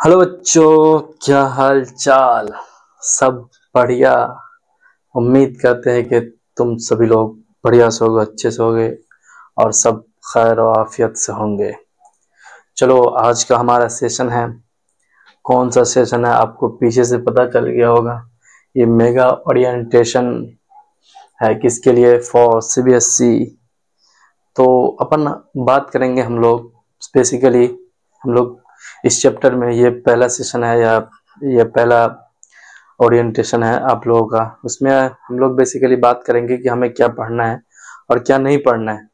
Hello बच्चों, क्या हाल चाल। सब बढ़िया। उम्मीद करते हैं कि तुम सभी लोग बढ़िया से होगे, अच्छे से होगे और सब खैर और आफियत से होंगे। चलो, आज का हमारा सेशन है। कौन सा सेशन है आपको पीछे से पता चल गया होगा। ये मेगा ओरिएंटेशन है। किसके लिए? For CBSE. तो अपन बात करेंगे हम लोग बेसिकली। हम लोग इस चैप्टर में, ये पहला सेशन है या ये पहला ओरिएंटेशन है आप लोगों का। उसमें हम लोग बेसिकली बात करेंगे कि हमें क्या पढ़ना है और क्या नहीं पढ़ना है,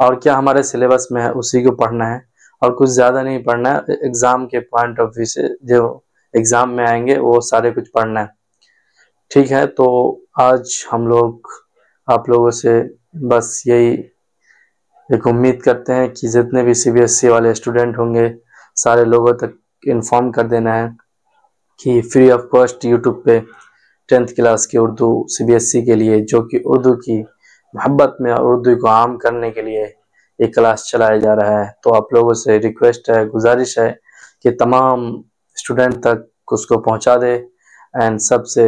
और क्या हमारे सिलेबस में है उसी को पढ़ना है, और कुछ ज़्यादा नहीं पढ़ना है। एग्ज़ाम के पॉइंट ऑफ व्यू से जो एग्ज़ाम में आएंगे वो सारे कुछ पढ़ना है। ठीक है, तो आज हम लोग आप लोगों से बस यही एक उम्मीद करते हैं कि जितने भी सीबीएसई वाले स्टूडेंट होंगे सारे लोगों तक इन्फॉर्म कर देना है कि फ्री ऑफ कॉस्ट यूट्यूब पे 10th क्लास की उर्दू सीबीएसई के लिए, जो कि उर्दू की मोहब्बत में और उर्दू को आम करने के लिए एक क्लास चलाया जा रहा है। तो आप लोगों से रिक्वेस्ट है, गुजारिश है कि तमाम स्टूडेंट तक उसको पहुंचा दे एंड सबसे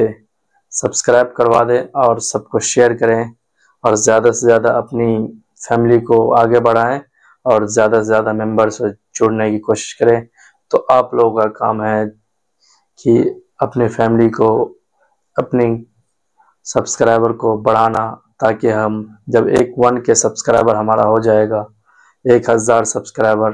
सब्सक्राइब करवा दे और सबको शेयर करें और ज़्यादा से ज़्यादा अपनी फैमिली को आगे बढ़ाएं और ज़्यादा से ज़्यादा मेंबर से जुड़ने की कोशिश करें। तो आप लोगों का काम है कि अपने फैमिली को, अपनी सब्सक्राइबर को बढ़ाना, ताकि हम जब 1 के सब्सक्राइबर हमारा हो जाएगा, 1000 सब्सक्राइबर,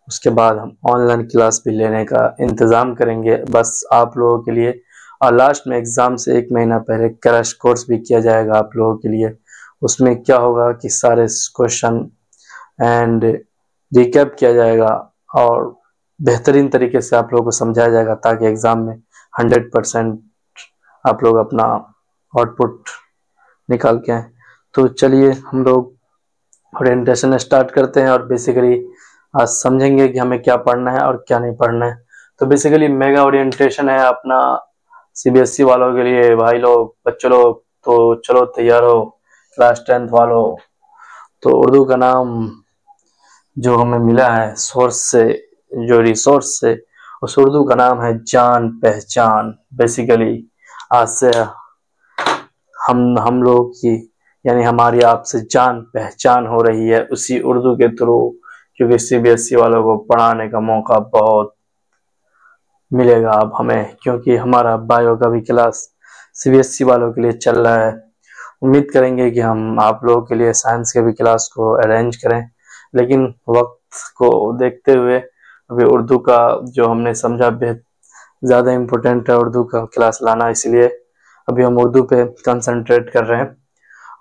उसके बाद हम ऑनलाइन क्लास भी लेने का इंतज़ाम करेंगे बस आप लोगों के लिए। और लास्ट में एग्ज़ाम से 1 महीना पहले क्रैश कोर्स भी किया जाएगा आप लोगों के लिए। उसमें क्या होगा कि सारे क्वेश्चन एंड रिकैप किया जाएगा और बेहतरीन तरीके से आप लोगों को समझाया जाएगा, ताकि एग्ज़ाम में 100% आप लोग अपना आउटपुट निकाल के आए। तो चलिए हम लोग ओरिएंटेशन स्टार्ट करते हैं और बेसिकली आज समझेंगे कि हमें क्या पढ़ना है और क्या नहीं पढ़ना है। तो बेसिकली मेगा ओरिएंटेशन है अपना सीबीएसई वालों के लिए। भाई लोग, बच्चों लोग, तो चलो तैयार हो। क्लास 10th वालों, तो उर्दू का नाम जो हमें मिला है सोर्स से, जो रिसोर्स से, उस उर्दू का नाम है जान पहचान। बेसिकली आज से हम लोग की, यानी हमारी आपसे जान पहचान हो रही है उसी उर्दू के थ्रू, क्योंकि सीबीएसई वालों को पढ़ाने का मौका बहुत मिलेगा अब हमें, क्योंकि हमारा बायो का भी क्लास सीबीएसई वालों के लिए चल रहा है। उम्मीद करेंगे कि हम आप लोगों के लिए साइंस के भी क्लास को अरेंज करें, लेकिन वक्त को देखते हुए अभी उर्दू का जो हमने समझा ज़्यादा इम्पोर्टेंट है उर्दू का क्लास लाना, इसलिए अभी हम उर्दू पे कंसंट्रेट कर रहे हैं।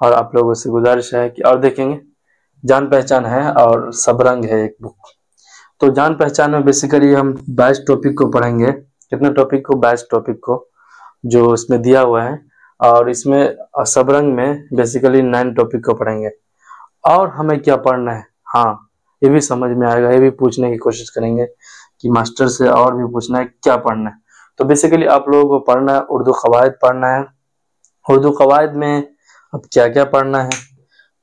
और आप लोगों से गुजारिश है कि और देखेंगे जान पहचान है और सबरंग है एक बुक। तो जान पहचान में बेसिकली हम 22 टॉपिक को पढ़ेंगे। कितने टॉपिक को? 22 टॉपिक को जो इसमें दिया हुआ है। और इसमें सबरंग में बेसिकली 9 टॉपिक को पढ़ेंगे। और हमें क्या पढ़ना है, हाँ ये भी समझ में आएगा, ये भी पूछने की कोशिश करेंगे कि मास्टर से और भी पूछना है क्या पढ़ना है। तो बेसिकली आप लोगों को पढ़ना है उर्दू कवायद पढ़ना है। उर्दू कवायद में अब क्या क्या पढ़ना है,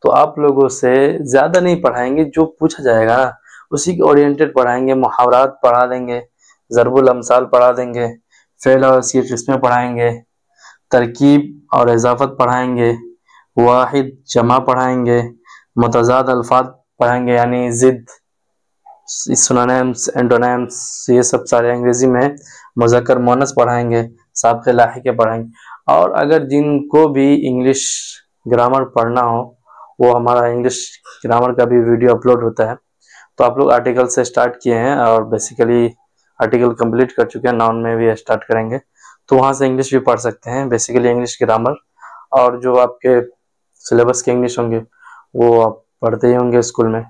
तो आप लोगों से ज़्यादा नहीं पढ़ाएंगे, जो पूछा जाएगा ना उसी के ओरिएंटेड पढ़ाएंगे। मुहावरात पढ़ा देंगे, ज़रबुल अमसाल पढ़ा देंगे, फ़ेल और सीट इसमें पढ़ाएंगे, तरकीब और इजाफत पढ़ाएंगे, वाहिद जमा पढ़ाएंगे, मुतज़ाद अल्फाज पढ़ाएंगे यानी ज़िद, सिनोनिम्स, एंटोनिम्स, ये सब सारे अंग्रेजी में, मुज़क्कर मुअन्नस पढ़ाएंगे, साबिक़ लाहिक़ पढ़ाएंगे। और अगर जिनको भी इंग्लिश ग्रामर पढ़ना हो, वो हमारा इंग्लिश ग्रामर का भी वीडियो अपलोड होता है। तो आप लोग आर्टिकल से स्टार्ट किए हैं और बेसिकली आर्टिकल कंप्लीट कर चुके हैं, नाउन में भी स्टार्ट करेंगे, तो वहाँ से इंग्लिश भी पढ़ सकते हैं। बेसिकली इंग्लिश ग्रामर और जो आपके सिलेबस के इंग्लिश होंगे वो आप पढ़ते ही होंगे स्कूल में।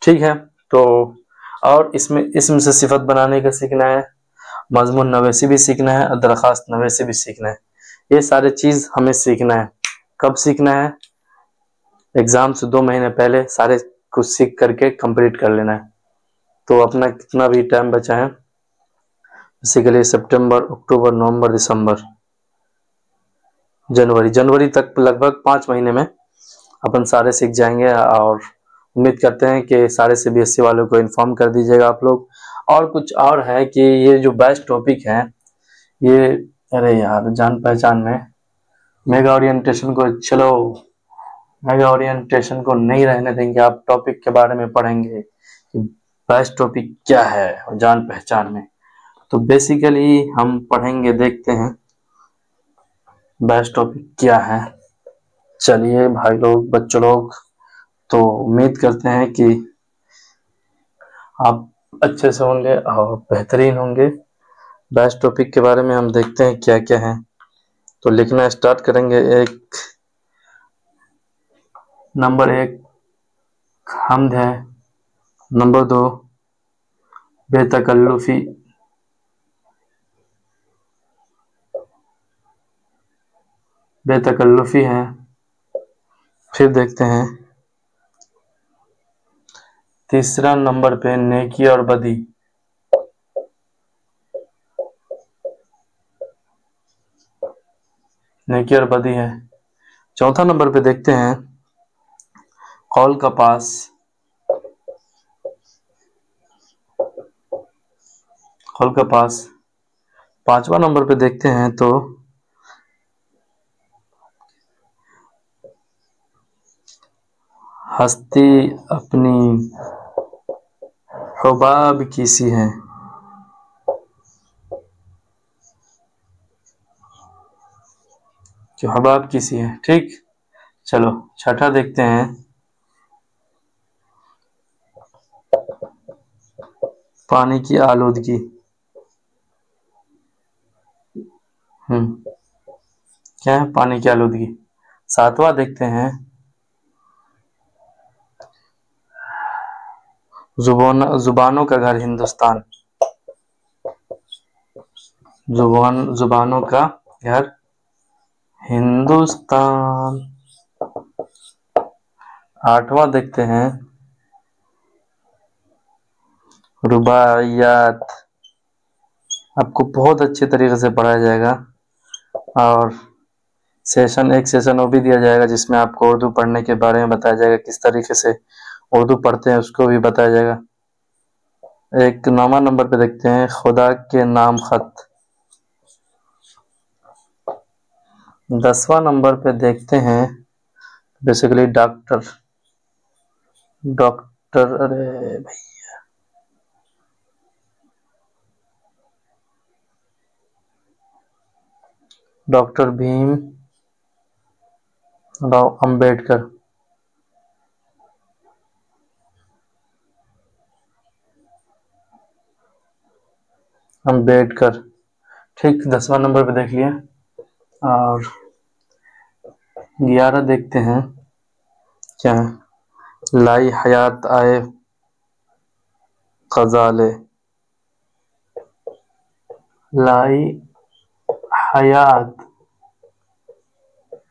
ठीक है, तो और इसमें इसम से सिफत बनाने का सीखना है, मजमून नवेसी भी सीखना है और दरख्वास्त नवेसी भी सीखना है। ये सारे चीज़ हमें सीखना है। कब सीखना है? एग्ज़ाम से 2 महीने पहले सारे कुछ सीख करके कंप्लीट कर लेना है। तो अपना कितना भी टाइम बचा है, बेसिकली सितंबर, अक्टूबर, नवंबर, दिसंबर, जनवरी तक लगभग 5 महीने में अपन सारे सीख जाएंगे। और उम्मीद करते हैं कि सारे सीबीएसई वालों को इन्फॉर्म कर दीजिएगा आप लोग। और कुछ और है कि ये जो बेस्ट टॉपिक है ये, अरे यार जान पहचान में मेगा ओरिएंटेशन को, चलो मेगा ओरिएंटेशन को नहीं रहने देंगे, आप टॉपिक के बारे में पढ़ेंगे कि बेस्ट टॉपिक क्या है और जान पहचान में। तो बेसिकली हम पढ़ेंगे, देखते हैं बेस्ट टॉपिक क्या है। चलिए भाई लोग, बच्चों लोग, तो उम्मीद करते हैं कि आप अच्छे से होंगे और बेहतरीन होंगे। बेस्ट टॉपिक के बारे में हम देखते हैं क्या क्या है। तो लिखना स्टार्ट करेंगे। नंबर 1 हमद है। नंबर 2 बेतकल्लुफी। बेतकल्लुफी है। फिर देखते हैं तीसरा नंबर पे नेकी और बदी। नेकी और बदी है। चौथा नंबर पे देखते हैं कौल का पास। कौल का पास। पांचवा नंबर पे देखते हैं तो हस्ती अपनी हुबाब की सी है। जो हुबाब की सी है। ठीक, चलो छठा देखते हैं पानी की आलूदगी। क्या है पानी की आलूदगी। सातवां देखते हैं जुबानों का घर हिंदुस्तान। जुबानों का घर हिंदुस्तान। आठवां देखते हैं रुबाइयात। आपको बहुत अच्छे तरीके से पढ़ाया जाएगा और एक सेशन वो भी दिया जाएगा जिसमें आपको उर्दू पढ़ने के बारे में बताया जाएगा, किस तरीके से उर्दू पढ़ते हैं उसको भी बताया जाएगा। 9वां नंबर पे देखते हैं खुदा के नाम खत। 10वां नंबर पे देखते हैं बेसिकली डॉक्टर। अरे भैया, डॉक्टर भीम राव अंबेडकर। ठीक, 10वां नंबर पे देख लिया। और 11 देखते हैं क्या है, लाई हयात आए ग़ज़ाले। लाई हयात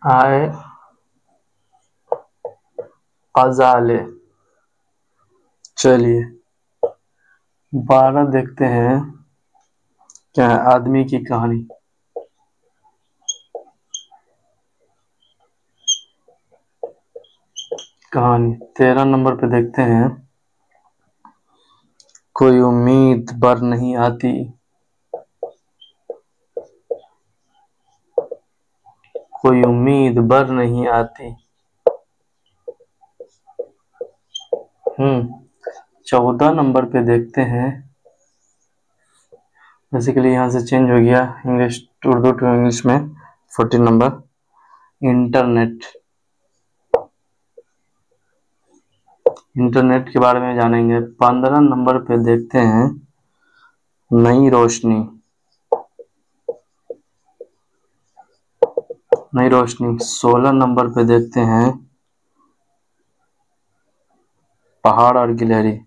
आए ग़ज़ाले। चलिए 12 देखते हैं क्या है, आदमी की कहानी। कहानी 13 नंबर पे देखते हैं कोई उम्मीद बर नहीं आती। कोई उम्मीद बर नहीं आती। 14 नंबर पे देखते हैं, बेसिकली यहाँ से चेंज हो गया इंग्लिश उर्दू टू इंग्लिश में। 14 नंबर इंटरनेट। इंटरनेट के बारे में जानेंगे। 15 नंबर पे देखते हैं नई रोशनी। नई रोशनी। 16 नंबर पे देखते हैं पहाड़ और गिलहरी।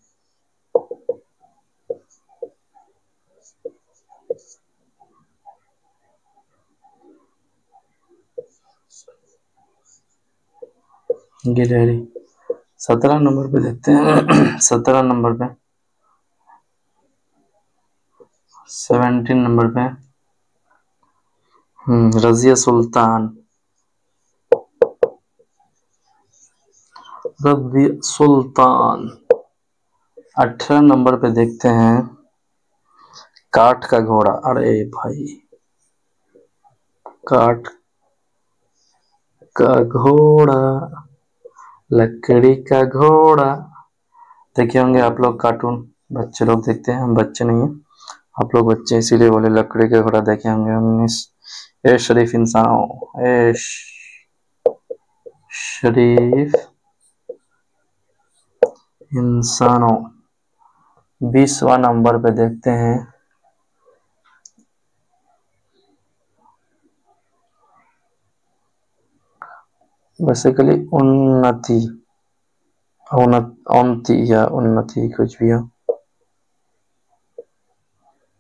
गिलहरी। 17 नंबर पे देखते हैं 17 नंबर पे 17 नंबर पे रजिया सुल्तान। रजिया सुल्तान। 18 नंबर पे देखते हैं काठ का घोड़ा, अरे भाई काठ का घोड़ा, लकड़ी का घोड़ा। देखे होंगे आप लोग कार्टून, बच्चे लोग देखते हैं, हम बच्चे नहीं हैं, आप लोग बच्चे, इसीलिए बोले लकड़ी का घोड़ा देखे होंगे। 19 ए शरीफ इंसानों, शरीफ इंसानों, 20वां नंबर पे देखते हैं। बेसिकली उन्नति, उन्नति या उन्नति कुछ भी हो,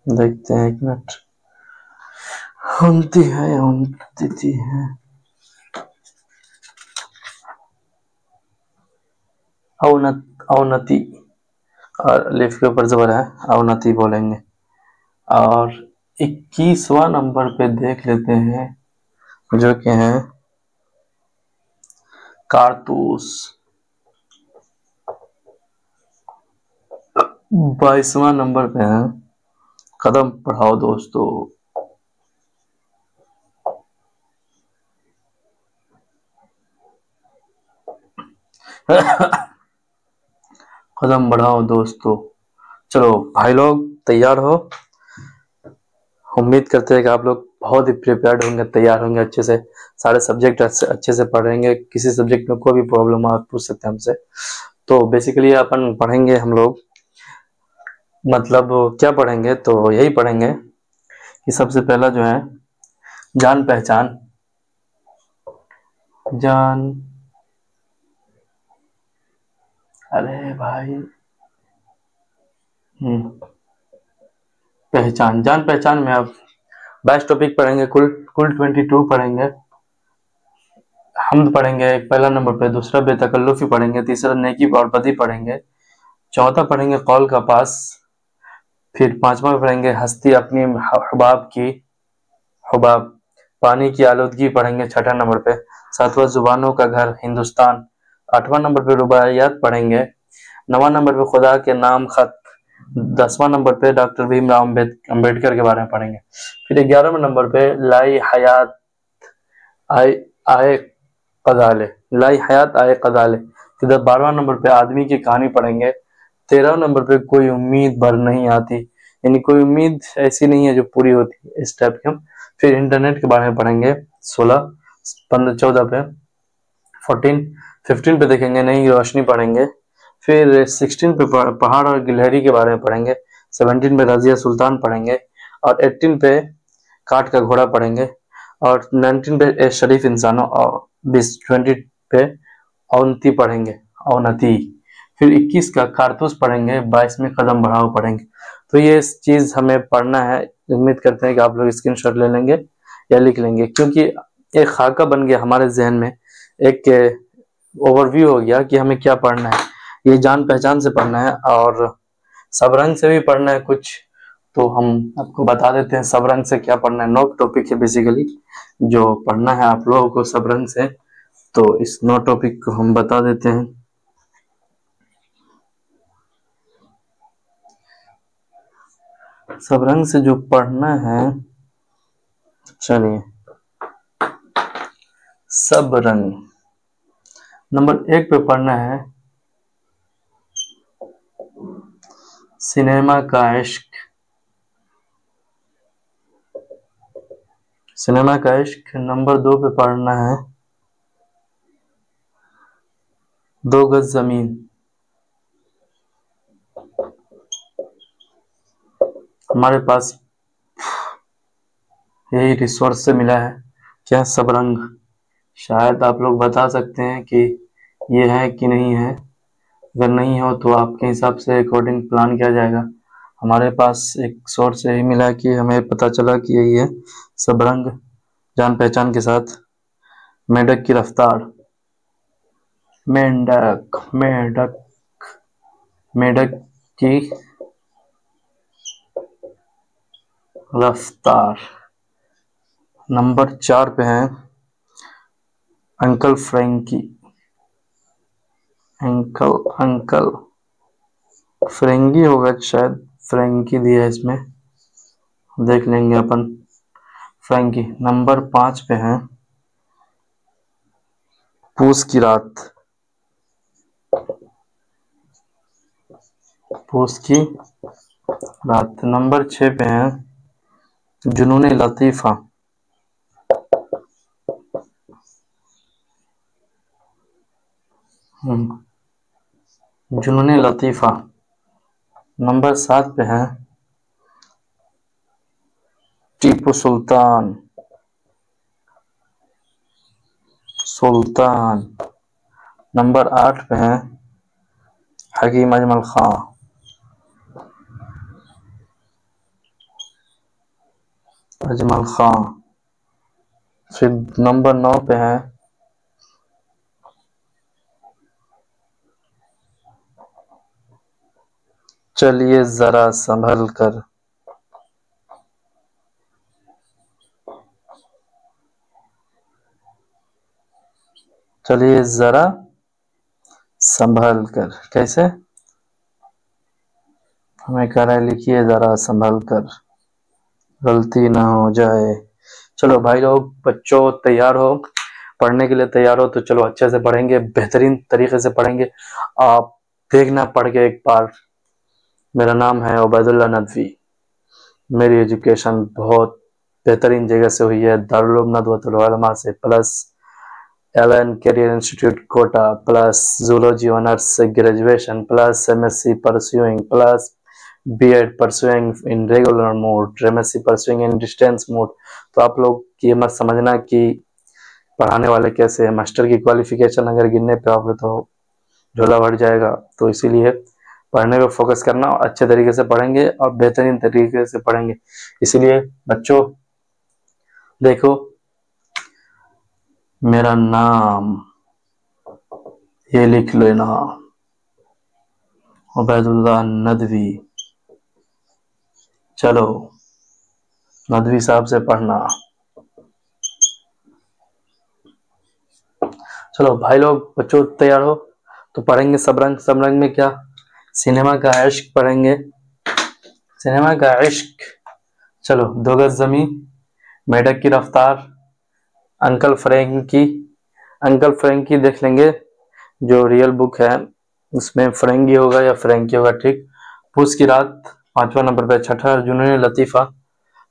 देखते हैं 1 मिनट। उन्नति है या उन्नति है, अवनति, और लिफ के ऊपर जबर है, अवनति बोलेंगे। और 21वां नंबर पे देख लेते हैं, जो कि है कारतूस। 22वां नंबर पे है कदम बढ़ाओ दोस्तों। कदम बढ़ाओ दोस्तों। चलो भाई लोग तैयार हो, उम्मीद करते हैं कि आप लोग बहुत ही प्रिपेयर्ड होंगे, तैयार होंगे, अच्छे से सारे सब्जेक्ट अच्छे से पढ़ेंगे। किसी सब्जेक्ट में कोई भी प्रॉब्लम आप पूछ सकते हैं हमसे। तो बेसिकली अपन पढ़ेंगे हम लोग, मतलब क्या पढ़ेंगे, तो यही पढ़ेंगे कि सबसे पहला जो है जान पहचान, जान, अरे भाई पहचान, जान पहचान में आप 22 टॉपिक पढ़ेंगे, कुल 22 पढ़ेंगे। हम पढ़ेंगे पहला नंबर पे, दूसरा बेतकल्लुफी पढ़ेंगे, तीसरा नेकी और बदी पढ़ेंगे, चौथा पढ़ेंगे कौल का पास, फिर 5वां पढ़ेंगे हस्ती अपनी हुबाब की, हुबाब, पानी की आलूदगी पढ़ेंगे 6ठा नंबर पे, 7वां जुबानों का घर हिंदुस्तान, 8वां नंबर पे रुबाइयात पढ़ेंगे, 9वां नंबर पे खुदा के नाम खत, 10वां नंबर पे डॉक्टर भीमराव अम्बेडकर के बारे में पढ़ेंगे। फिर 11वें नंबर पे लाई हयात आए कदाले, लाई हयात आए कदाले। फिर 12वां नंबर पे आदमी की कहानी पढ़ेंगे। 13वें नंबर पे कोई उम्मीद भर नहीं आती, यानी कोई उम्मीद ऐसी नहीं है जो पूरी होती है, इस टाइप के हम। फिर इंटरनेट के बारे में पढ़ेंगे 16, 15, 14 पे, 14, 15 पे देखेंगे नई रोशनी पढ़ेंगे। फिर 16 पे पहाड़ और गिलहरी के बारे में पढ़ेंगे, 17 पे रजिया सुल्तान पढ़ेंगे, और 18 पे काठ का घोड़ा पढ़ेंगे, और 19 पे शरीफ इंसानों, और 20 पे अवनति पढ़ेंगे, अवनति। फिर 21 का कारतूस पढ़ेंगे, 22 में कदम बढ़ाओ पढ़ेंगे। तो ये चीज हमें पढ़ना है, उम्मीद करते हैं कि आप लोग स्क्रीनशॉट ले लेंगे या लिख लेंगे, क्योंकि एक खाका बन गया हमारे जहन में, एक ओवरव्यू हो गया कि हमें क्या पढ़ना है। ये जान पहचान से पढ़ना है और सब रंग से भी पढ़ना है कुछ, तो हम आपको बता देते हैं सब रंग से क्या पढ़ना है। 9 टॉपिक है बेसिकली जो पढ़ना है आप लोगों को सब रंग से, तो इस 9 टॉपिक को हम बता देते हैं। सब रंग से जो पढ़ना है, चलिए सब रंग नंबर 1 पे पढ़ना है सिनेमा का इश्क, सिनेमा का इश्क। नंबर 2 पे पढ़ना है 2 गज जमीन। हमारे पास यही रिसोर्स से मिला है, क्या सब रंग, शायद आप लोग बता सकते हैं कि ये है कि नहीं है। अगर नहीं हो तो आपके हिसाब से अकॉर्डिंग प्लान किया जाएगा। हमारे पास एक सोर्स से ही मिला कि हमें पता चला कि यही है सब रंग, जान पहचान के साथ। मेंढक की रफ्तार, मेंढक मेंढक मेंढक की रफ्तार। नंबर 4 पे है अंकल फ्रैंकी, अंकल फ्रेंगी होगा शायद, फ्रेंकी दिया है इसमें। देख लेंगे अपन। फ्रैंकी नंबर 5 पे है, पूस की रात। पूस की रात। नंबर 6 पे है, जुनून लतीफ़ा। जुनून लतीफ़ा। नंबर 7 पे है, टीपू सुल्तान। सुल्तान। नंबर 8 पे है, हकीम अजमल खां। अजमल खां। फिर नंबर 9 पे है, चलिए जरा संभल कर। चलिए जरा संभल कर। कैसे? हमें कह रहा है लिखिए जरा संभल कर, गलती ना हो जाए। चलो भाई लोग, बच्चों तैयार हो, पढ़ने के लिए तैयार हो तो चलो अच्छे से पढ़ेंगे, बेहतरीन तरीके से पढ़ेंगे। आप देखना पढ़ के एक बार। मेरा नाम है उबैदुल्लाह नदवी। मेरी एजुकेशन बहुत बेहतरीन जगह से हुई है, दारुल उलूम नदवतुल उलमा से, plus Allen career institute Kota, plus zoology honours से graduation, plus MSc pursuing, plus BEd pursuing in regular mode, MSc pursuing in distance mode. तो आप लोग ये मत समझना कि पढ़ाने वाले कैसे हैं। मास्टर की क्वालिफिकेशन अगर गिनने पे आओगे तो झोला भर जाएगा। तो इसीलिए पढ़ने पे फोकस करना, और अच्छे तरीके से पढ़ेंगे और बेहतरीन तरीके से पढ़ेंगे। इसीलिए बच्चों देखो, मेरा नाम ये लिख लेना, उबैदुल्लाह नदवी। चलो नदवी साहब से पढ़ना। चलो भाई लोग, बच्चों तैयार हो तो पढ़ेंगे सबरंग। सबरंग में क्या? सिनेमा का इश्क पढ़ेंगे, सिनेमा का इश्क। चलो दो गज जमी, मेढक की रफ्तार, अंकल फ्रैंकी। अंकल फ्रैंकी देख लेंगे, जो रियल बुक है उसमें फ्रैंकी होगा या फ्रैंकी होगा, ठीक। पूस की रात 5वां नंबर पे, 6ठा जुनून लतीफ़ा,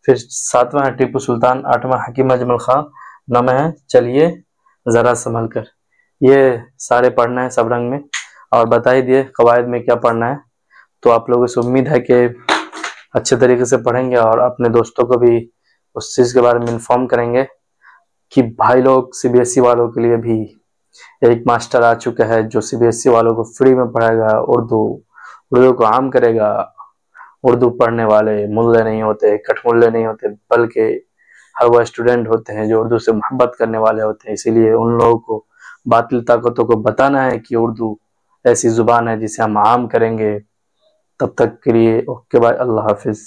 फिर 7वां है टीपू सुल्तान, 8वां हकीम अजमल खां, 9वां है चलिए जरा संभल कर। ये सारे पढ़ना है सब रंग में, और बता ही दिए कवायद में क्या पढ़ना है। तो आप लोगों से उम्मीद है कि अच्छे तरीके से पढ़ेंगे और अपने दोस्तों को भी उस चीज़ के बारे में इन्फॉर्म करेंगे कि भाई लोग सीबीएसई वालों के लिए भी एक मास्टर आ चुका है जो सीबीएसई वालों को फ्री में पढ़ाएगा उर्दू। उर्दू को आम करेगा। उर्दू पढ़ने वाले मुल्ले नहीं होते, कठमुल्ले नहीं होते, बल्कि हर वो स्टूडेंट होते हैं जो उर्दू से मोहब्बत करने वाले होते हैं। इसीलिए उन लोगों को बातिल ताकतों को बताना है कि उर्दू ऐसी जुबान है जिसे हम आम करेंगे। तब तक के लिए ओके बाय, अल्लाह हाफिज।